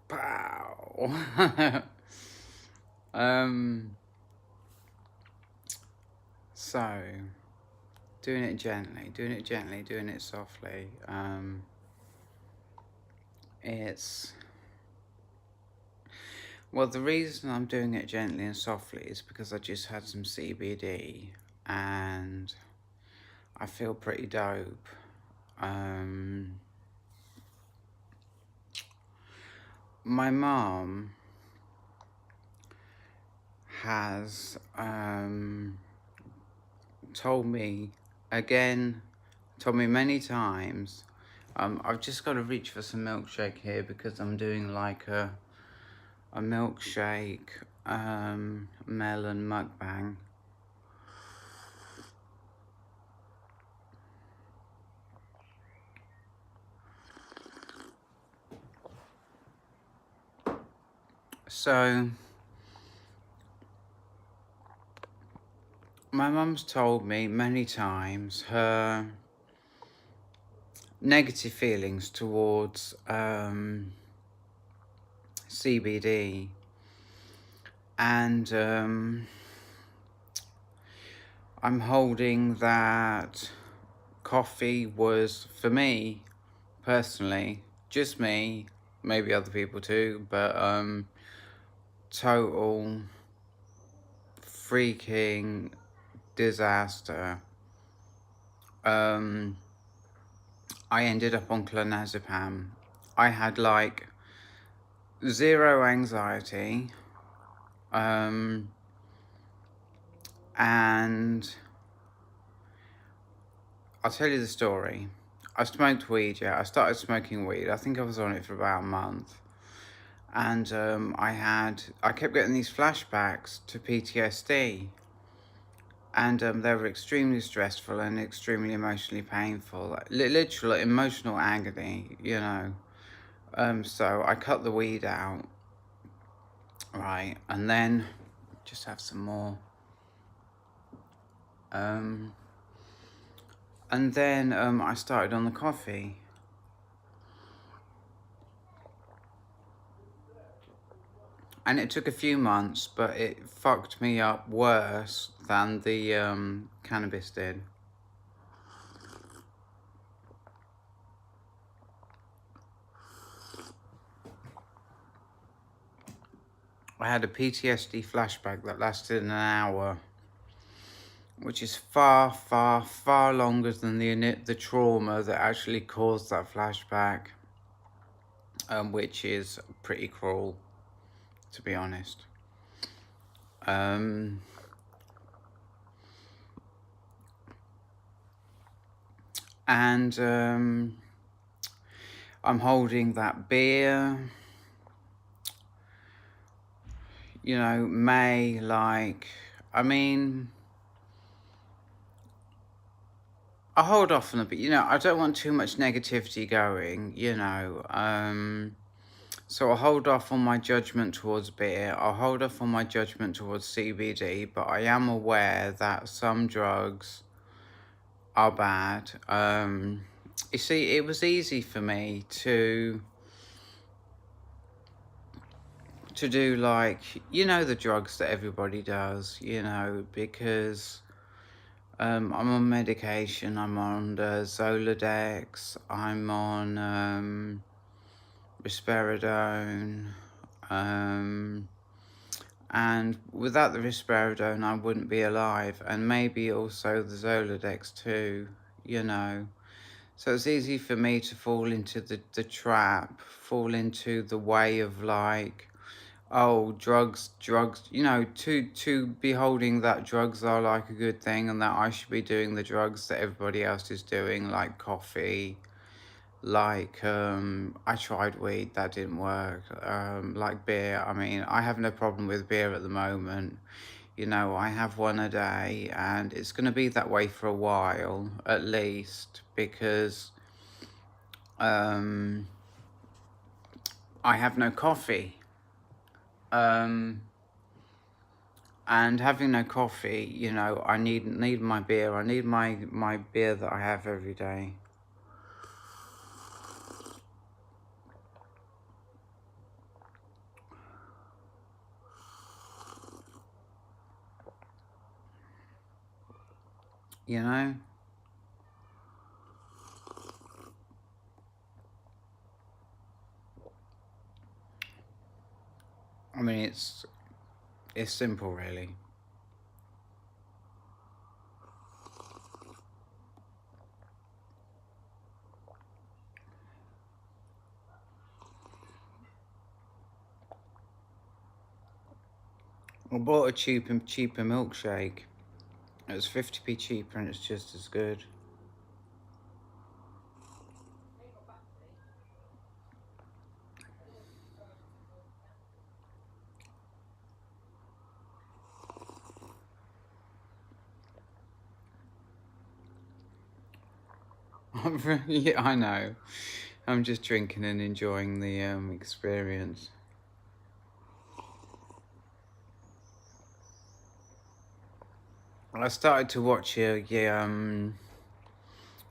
Pow. um, so, doing it gently, doing it softly. It's, well, the reason I'm doing it gently and softly is because I just had some CBD and I feel pretty dope. My mom has told me again, told me many times. I've just got to reach for some milkshake here because I'm doing like a milkshake melon mukbang. So my mum's told me many times her negative feelings towards CBD, and I'm holding that coffee was, for me personally, just me, maybe other people too, but total freaking disaster. I ended up on clonazepam. I had like zero anxiety, and I'll tell you the story. I smoked weed, yeah. I started smoking weed. I think I was on it for about a month. And I kept getting these flashbacks to PTSD. And they were extremely stressful and extremely emotionally painful. Literal emotional agony, you know. So I cut the weed out, right? And then, just have some more. And then I started on the coffee. And it took a few months, but it fucked me up worse than the cannabis did. I had a PTSD flashback that lasted an hour, which is far, far, far longer than the trauma that actually caused that flashback, which is pretty cruel, to be honest. And I'm holding that beer. You know, May, like, I mean, I'll hold off on a bit. You know, I don't want too much negativity going, you know. So I'll hold off on my judgment towards beer. I'll hold off on my judgment towards CBD, but I am aware that some drugs are bad. You see, it was easy for me to do, like, you know, the drugs that everybody does, you know, because I'm on medication. I'm on Zoladex. I'm on risperidone. And without the risperidone, I wouldn't be alive. And maybe also the Zoladex too, you know. So it's easy for me to fall into the trap, fall into the way of like, oh, drugs, you know, to be holding that drugs are like a good thing and that I should be doing the drugs that everybody else is doing, like coffee, like, I tried weed, that didn't work, like beer. I mean, I have no problem with beer at the moment. You know, I have one a day and it's going to be that way for a while, at least, because, I have no coffee. And having no coffee, you know, I need my beer. I need my beer that I have every day. you know? I mean, it's simple, really. I bought a cheaper milkshake. It was 50p cheaper and it's just as good. Yeah, I know. I'm just drinking and enjoying the experience. I started to watch a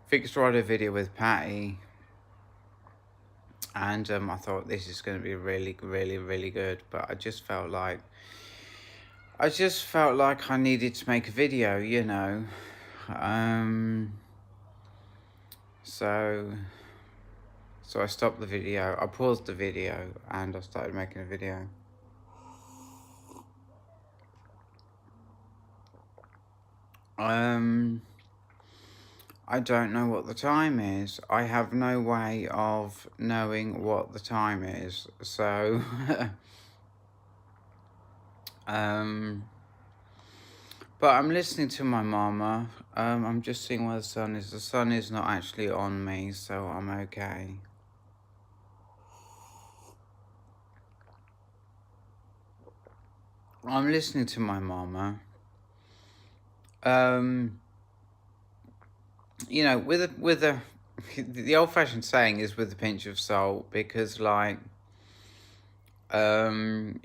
fixed rider video with Patty, and I thought this is going to be really, really, really good. But I just felt like I needed to make a video, you know. So I stopped the video. I paused the video and I started making a video. I don't know what the time is. I have no way of knowing what the time is. So, but I'm listening to my mama. I'm just seeing where the sun is. The sun is not actually on me, so I'm okay. I'm listening to my mama. You know, with a the old-fashioned saying is with a pinch of salt, because like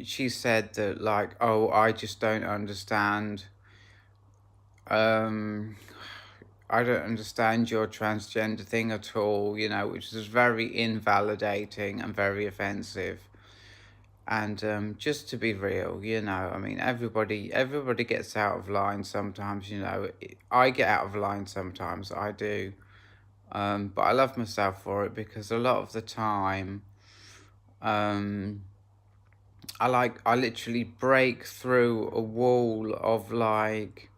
she said that, like, oh, I just don't understand, I don't understand your transgender thing at all, you know, which is very invalidating and very offensive. And just to be real, you know, I mean, everybody gets out of line sometimes, you know. I get out of line sometimes, I do. But I love myself for it, because a lot of the time, I literally break through a wall of like,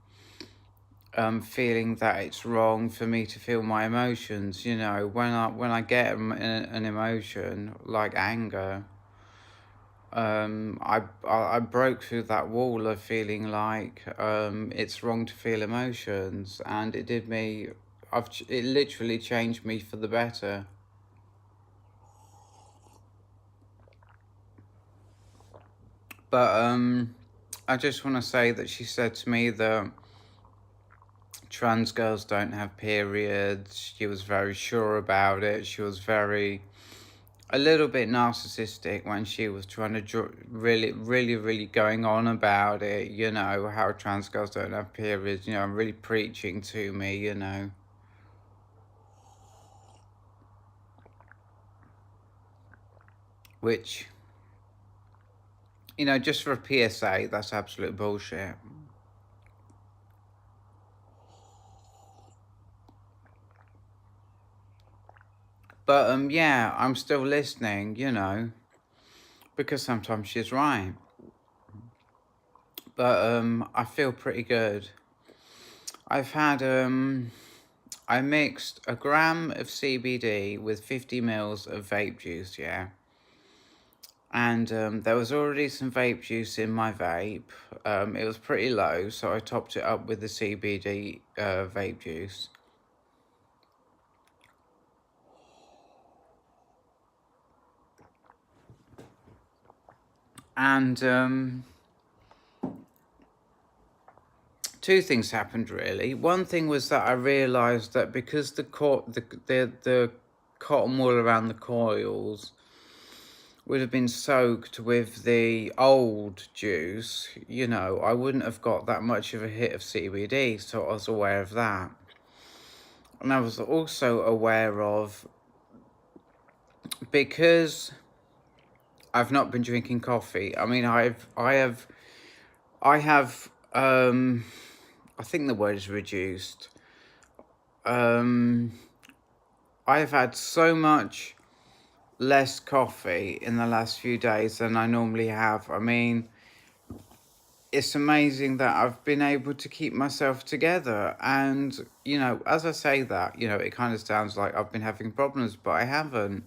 feeling that it's wrong for me to feel my emotions. You know, when I get an emotion like anger, I broke through that wall of feeling like it's wrong to feel emotions, and it did me. It literally changed me for the better. But I just want to say that she said to me that trans girls don't have periods. She was very sure about it. She was a little bit narcissistic when she was trying to really, really, really going on about it, you know, how trans girls don't have periods, you know, really preaching to me, you know. Which, you know, just for a PSA, that's absolute bullshit. But yeah, I'm still listening, you know, because sometimes she's right. But I feel pretty good. I've had I mixed a gram of CBD with 50 mils of vape juice, yeah. And there was already some vape juice in my vape. It was pretty low, so I topped it up with the CBD vape juice. And two things happened, really. One thing was that I realised that because the cotton wool around the coils would have been soaked with the old juice, you know, I wouldn't have got that much of a hit of CBD, so I was aware of that. And I was also aware of, because I've not been drinking coffee. I mean, I have I think the word is reduced. I've had so much less coffee in the last few days than I normally have. I mean, it's amazing that I've been able to keep myself together. And, you know, as I say that, you know, it kind of sounds like I've been having problems, but I haven't.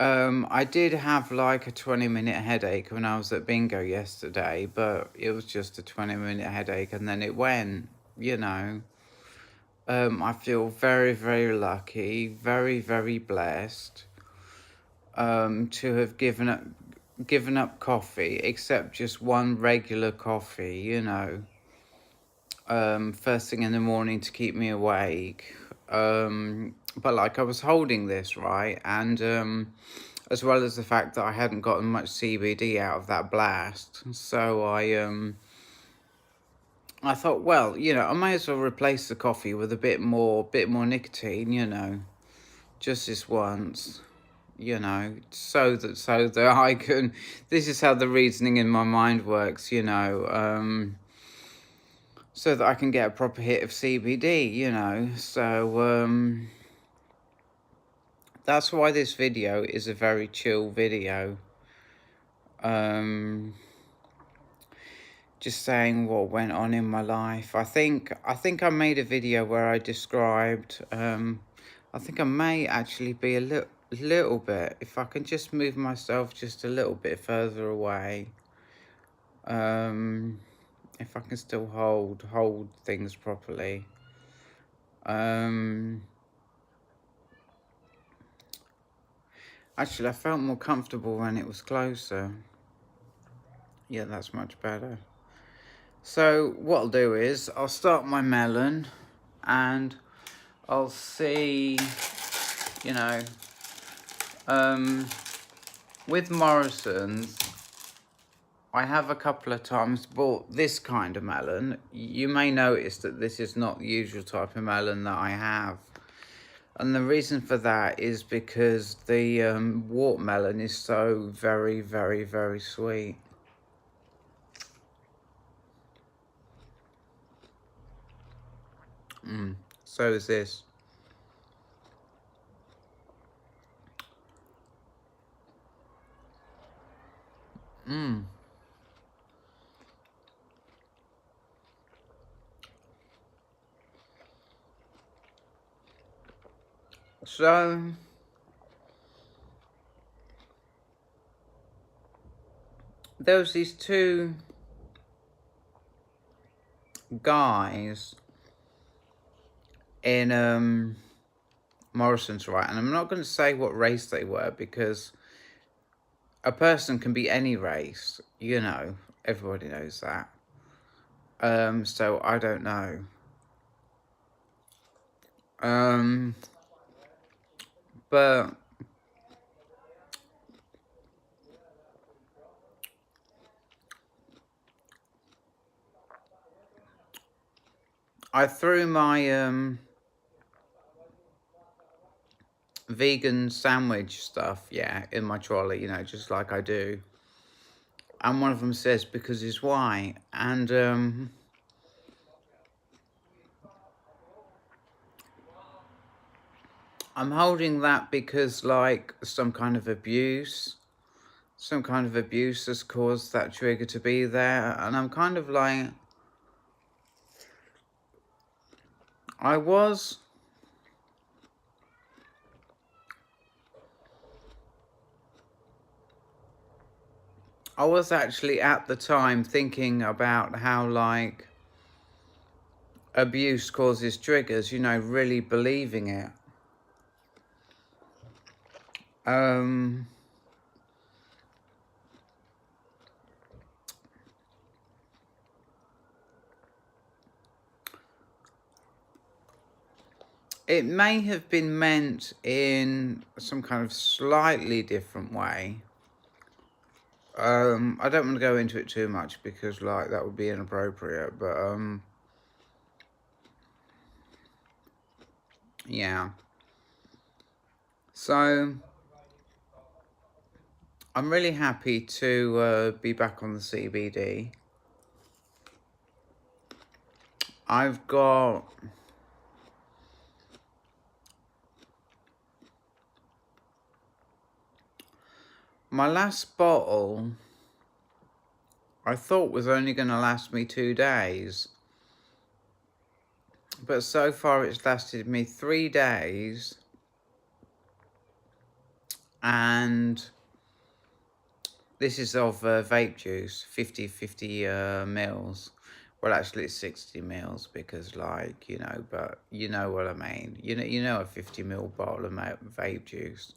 I did have like a 20-minute headache when I was at bingo yesterday, but it was just a 20-minute headache and then it went, you know. I feel very, very lucky, very, very blessed, to have given up coffee, except just one regular coffee, you know, first thing in the morning to keep me awake. But like I was holding this, right? And as well as the fact that I hadn't gotten much CBD out of that blast. So I thought, well, you know, I may as well replace the coffee with a bit more nicotine, you know, just this once, you know, so that I can. This is how the reasoning in my mind works, you know, so that I can get a proper hit of CBD, you know. So that's why this video is a very chill video. Um, just saying what went on in my life. I think I made a video where I described. I think I may actually be a little bit. If I can just move myself just a little bit further away. Um, if I can still hold things properly. Um, Actually, I felt more comfortable when it was closer. Yeah, that's much better. So what I'll do is I'll start my melon and I'll see, you know, um, with Morrison's, I have a couple of times bought this kind of melon. You may notice that this is not the usual type of melon that I have. And the reason for that is because the watermelon is so very, very, very sweet. So is this. So there was these two guys in Morrison's, right? And I'm not going to say what race they were because a person can be any race, you know. Everybody knows that. So I don't know. But I threw my vegan sandwich stuff, yeah, in my trolley, you know, just like I do. And one of them says, because he's white. And I'm holding that because, like, some kind of abuse has caused that trigger to be there. And I'm kind of like, I was actually at the time thinking about how, like, abuse causes triggers, you know, really believing it. It may have been meant in some kind of slightly different way. I don't want to go into it too much because, like, that would be inappropriate, but yeah. So I'm really happy to be back on the CBD. I've got My last bottle, I thought was only going to last me 2 days. But so far it's lasted me 3 days. And this is of vape juice, 50 mils. Well, actually it's 60 mils because, like, you know, but you know what I mean. You know a 50 ml bottle of vape juice.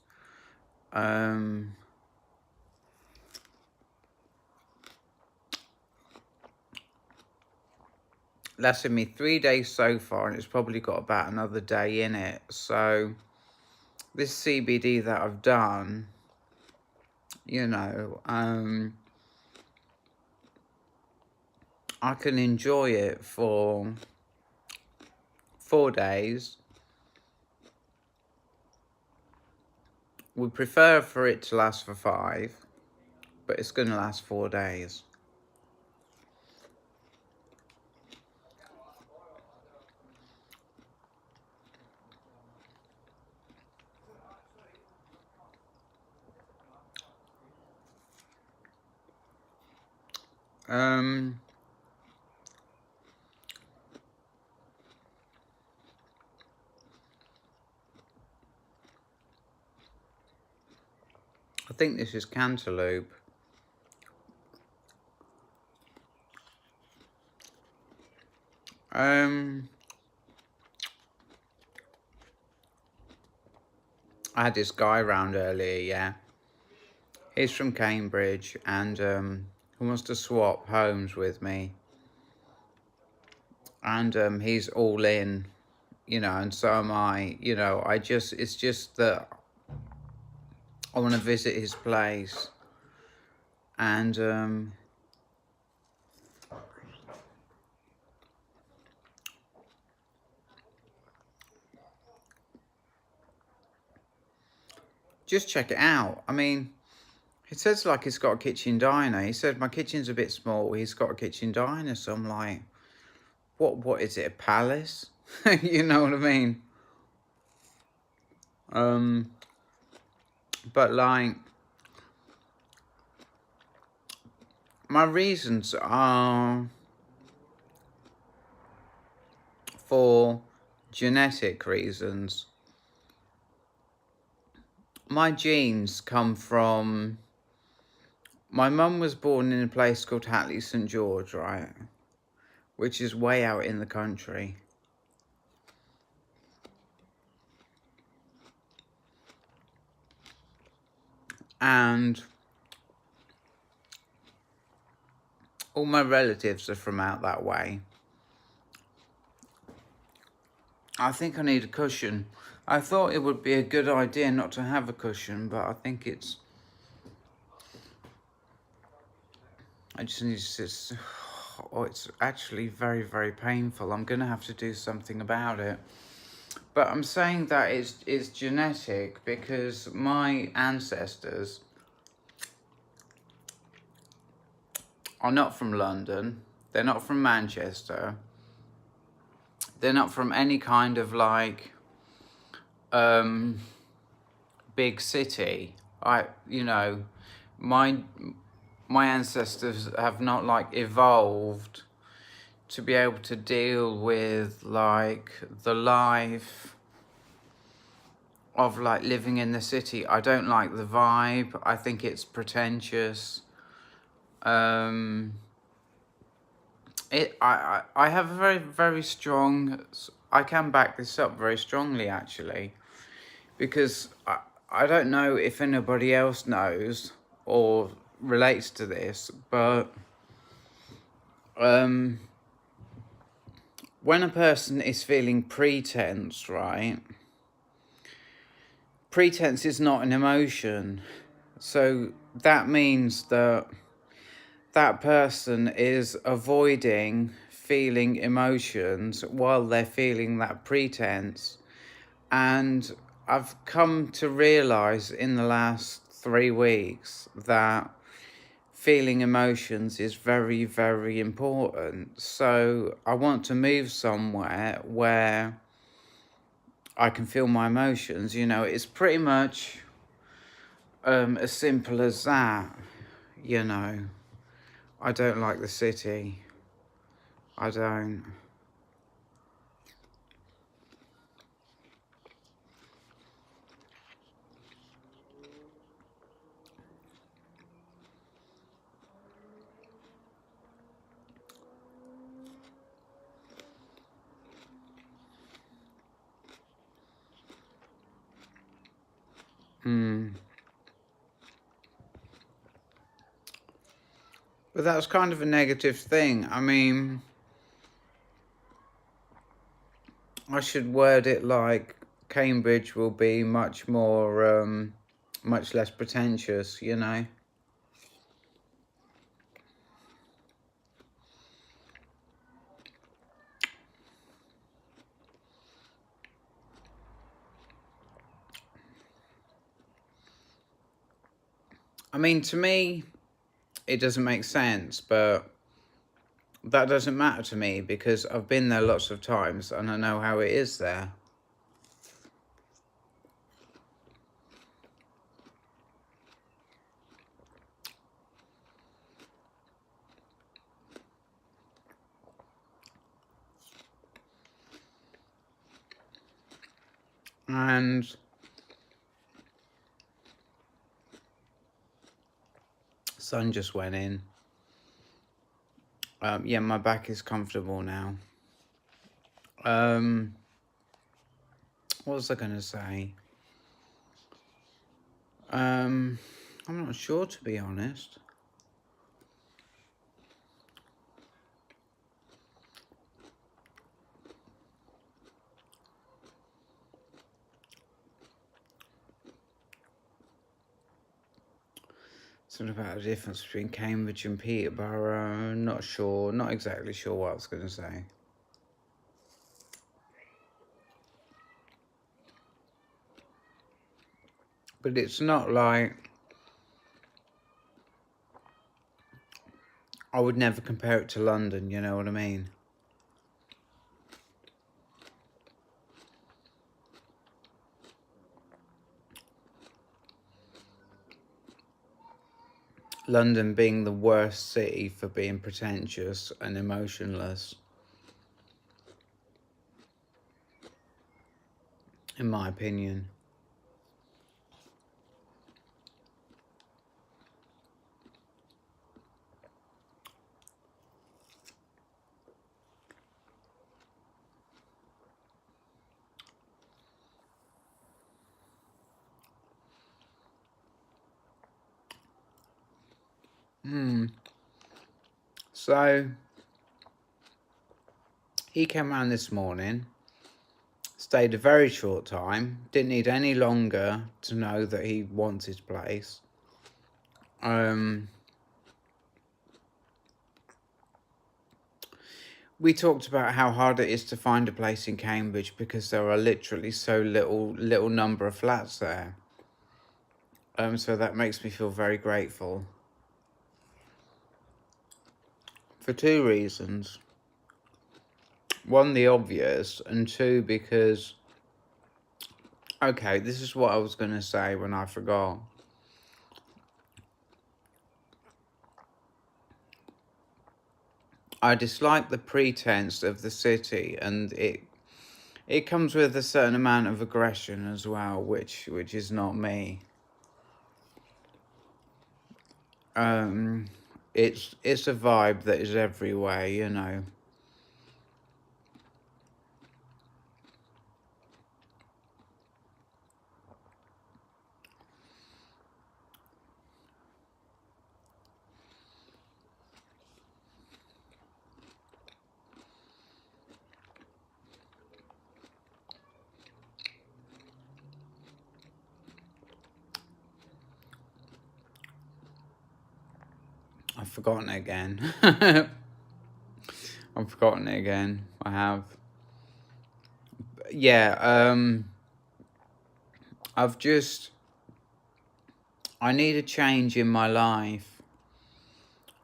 Lasted me 3 days so far, and it's probably got about another day in it. So this CBD that I've done, you know, I can enjoy it for 4 days. Would prefer for it to last for 5, but it's going to last 4 days. I think this is cantaloupe. I had this guy round earlier, yeah. He's from Cambridge, and he wants to swap homes with me. And he's all in, you know, and so am I. You know, it's just that I want to visit his place. And just check it out. I mean, it says like it's got a kitchen diner. He said my kitchen's a bit small. He's got a kitchen diner. So I'm like, what is it, a palace? You know what I mean? But like, my reasons are for genetic reasons. My genes come from, my mum was born in a place called Hatley St George, right? Which is way out in the country. And all my relatives are from out that way. I think I need a cushion. I thought it would be a good idea not to have a cushion, but I think I just need to, oh, it's actually very, very painful. I'm going to have to do something about it. But I'm saying that it's genetic because my ancestors are not from London. They're not from Manchester. They're not from any kind of like big city. You know, my ancestors have not like evolved to be able to deal with like the life of like living in the city. I don't like the vibe. I think it's pretentious. I have a very, very strong, I can back this up very strongly actually, because I don't know if anybody else knows or relates to this, but when a person is feeling pretense, right? Pretense is not an emotion. So that means that that person is avoiding feeling emotions while they're feeling that pretense. And I've come to realize in the last 3 weeks that feeling emotions is very, very important. So I want to move somewhere where I can feel my emotions. You know, it's pretty much As simple as that, you know. I don't like the city. I don't. But that's kind of a negative thing. I mean, I should word it like Cambridge will be much more, much less pretentious, you know? I mean, to me, it doesn't make sense, but that doesn't matter to me because I've been there lots of times and I know how it is there. And sun just went in. Yeah, my back is comfortable now. What was I going to say? I'm not sure, to be honest. Something about the difference between Cambridge and Peterborough. Not sure. Not exactly sure what I was going to say. But it's not like... I would never compare it to London, you know what I mean? London being the worst city for being pretentious and emotionless, in my opinion. So, he came around this morning, stayed a very short time, didn't need any longer to know that he wants his place. We talked about how hard it is to find a place in Cambridge because there are literally so little number of flats there. So that makes me feel very grateful. For two reasons. One, the obvious, and two, because... Okay, this is what I was going to say when I forgot. I dislike the pretense of the city, and it comes with a certain amount of aggression as well, which is not me. It's a vibe that is everywhere, you know. I've forgotten it again. I've forgotten it again. I have. Yeah, I've just... I need a change in my life.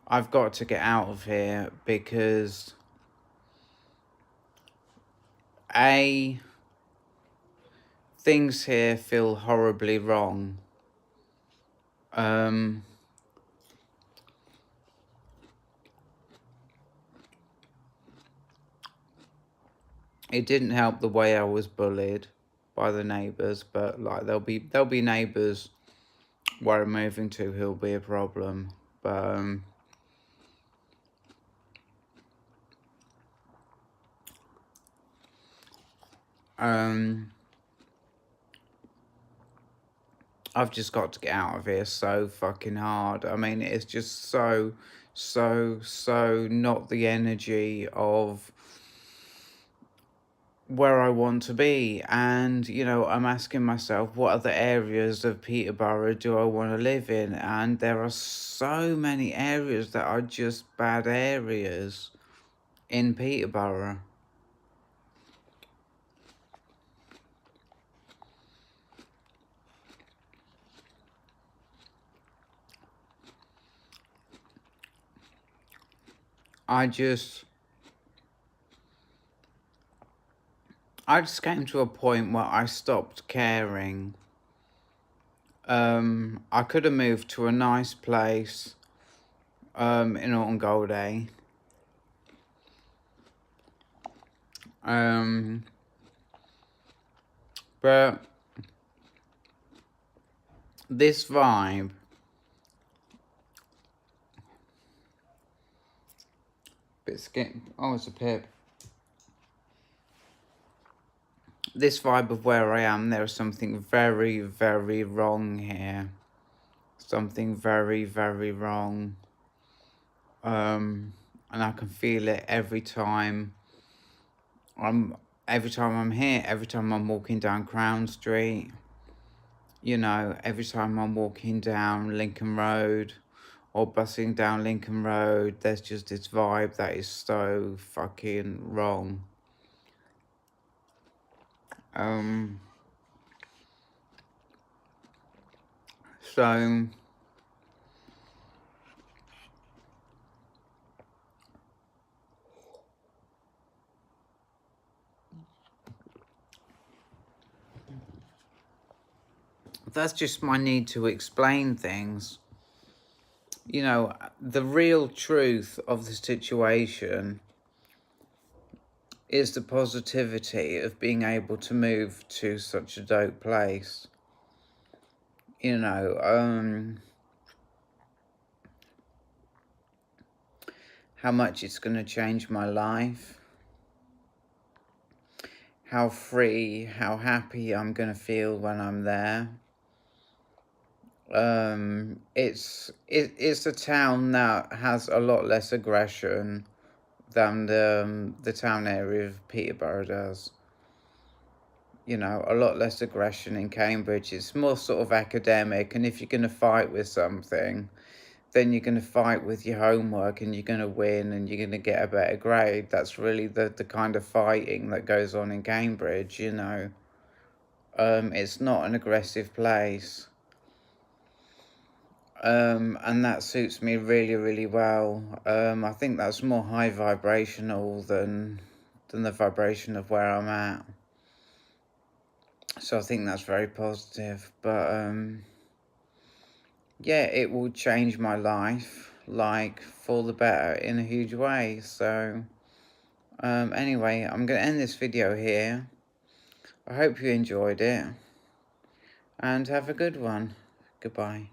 I've got to get out of here because... things here feel horribly wrong. Um, it didn't help the way I was bullied by the neighbours, but like there'll be neighbours where I'm moving to who'll be a problem. But I've just got to get out of here so fucking hard. I mean, it's just so not the energy of where I want to be. And, you know, I'm asking myself, what other areas of Peterborough do I want to live in? And there are so many areas that are just bad areas in Peterborough. I just came to a point where I stopped caring. I could have moved to a nice place in Alton Golday. But this vibe, oh, it's a pip. This vibe of where I am, there is something very, very wrong here. Something very, very wrong. And I can feel it every time I'm here, every time I'm walking down Crown Street, you know, every time I'm walking down Lincoln Road or bussing down Lincoln Road, there's just this vibe that is so fucking wrong. So that's just my need to explain things. You know, the real truth of the situation is the positivity of being able to move to such a dope place. You know, how much it's going to change my life, how free, how happy I'm going to feel when I'm there. It's a town that has a lot less aggression than the town area of Peterborough does. You know, a lot less aggression in Cambridge. It's more sort of academic, and if you're going to fight with something, then you're going to fight with your homework and you're going to win and you're going to get a better grade. That's really the kind of fighting that goes on in Cambridge, you know. It's not an aggressive place. And that suits me really, really well. I think that's more high vibrational than the vibration of where I'm at. So I think that's very positive. But yeah, it will change my life, like for the better in a huge way. So anyway, I'm going to end this video here. I hope you enjoyed it and have a good one. Goodbye.